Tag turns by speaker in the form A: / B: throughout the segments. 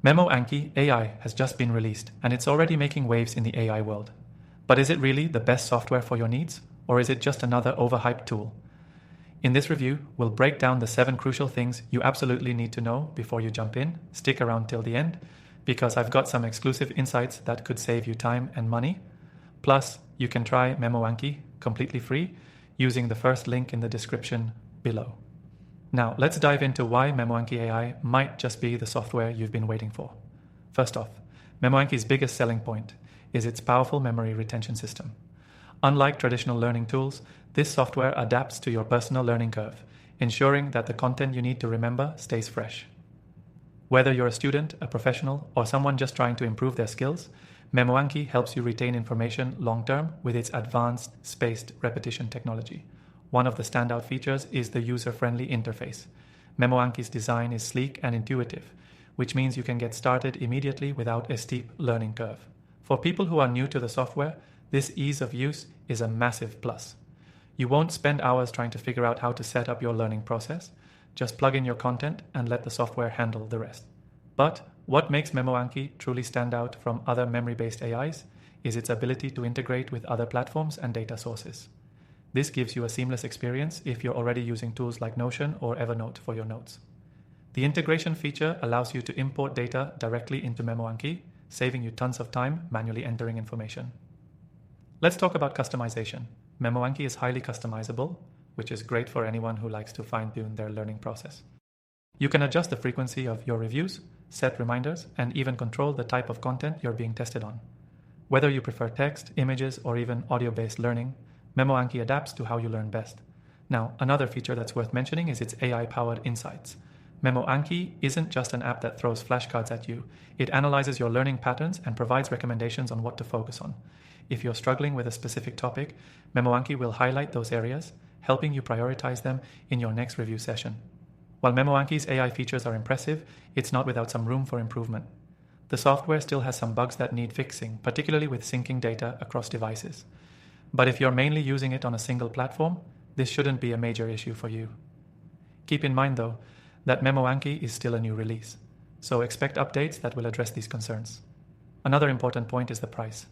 A: MemoAnki AI has just been released, and it's already making waves in the AI world. But is it really the best software for your needs, or is it just another overhyped tool? In this review, we'll break down the 7 crucial things you absolutely need to know before you jump in. Stick around till the end, because I've got some exclusive insights that could save you time and money. Plus, you can try MemoAnki completely free using the first link in the description below. Now, let's dive into why MemoAnki AI might just be the software you've been waiting for. First off, MemoAnki's biggest selling point is its powerful memory retention system. Unlike traditional learning tools, this software adapts to your personal learning curve, ensuring that the content you need to remember stays fresh. Whether you're a student, a professional, or someone just trying to improve their skills, MemoAnki helps you retain information long-term with its advanced spaced repetition technology. One of the standout features is the user-friendly interface. MemoAnki's design is sleek and intuitive, which means you can get started immediately without a steep learning curve. For people who are new to the software, this ease of use is a massive plus. You won't spend hours trying to figure out how to set up your learning process. Just plug in your content and let the software handle the rest. But what makes MemoAnki truly stand out from other memory-based AIs is its ability to integrate with other platforms and data sources. This gives you a seamless experience if you're already using tools like Notion or Evernote for your notes. The integration feature allows you to import data directly into MemoAnki, saving you tons of time manually entering information. Let's talk about customization. MemoAnki is highly customizable, which is great for anyone who likes to fine-tune their learning process. You can adjust the frequency of your reviews, set reminders, and even control the type of content you're being tested on. Whether you prefer text, images, or even audio-based learning, MemoAnki adapts to how you learn best. Now, another feature that's worth mentioning is its AI-powered insights. MemoAnki isn't just an app that throws flashcards at you. It analyzes your learning patterns and provides recommendations on what to focus on. If you're struggling with a specific topic, MemoAnki will highlight those areas, helping you prioritize them in your next review session. While MemoAnki's AI features are impressive, it's not without some room for improvement. The software still has some bugs that need fixing, particularly with syncing data across devices. But if you're mainly using it on a single platform, this shouldn't be a major issue for you. Keep in mind, though, that MemoAnki is still a new release, so expect updates that will address these concerns. Another important point is the price.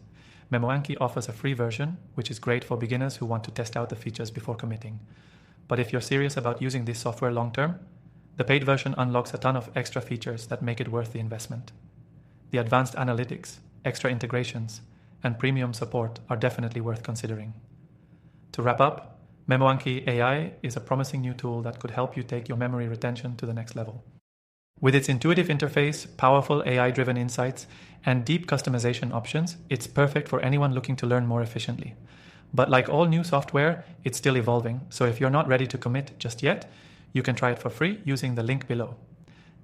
A: MemoAnki offers a free version, which is great for beginners who want to test out the features before committing. But if you're serious about using this software long-term, the paid version unlocks a ton of extra features that make it worth the investment. The advanced analytics, extra integrations, and premium support are definitely worth considering. To wrap up, MemoAnki AI is a promising new tool that could help you take your memory retention to the next level. With its intuitive interface, powerful AI-driven insights, and deep customization options, it's perfect for anyone looking to learn more efficiently. But like all new software, it's still evolving, so if you're not ready to commit just yet, you can try it for free using the link below.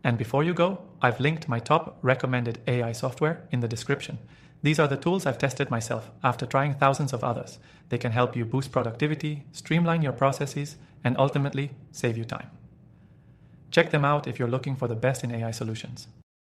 A: And before you go, I've linked my top recommended AI software in the description. These are the tools I've tested myself after trying thousands of others. They can help you boost productivity, streamline your processes, and ultimately save you time. Check them out if you're looking for the best in AI solutions.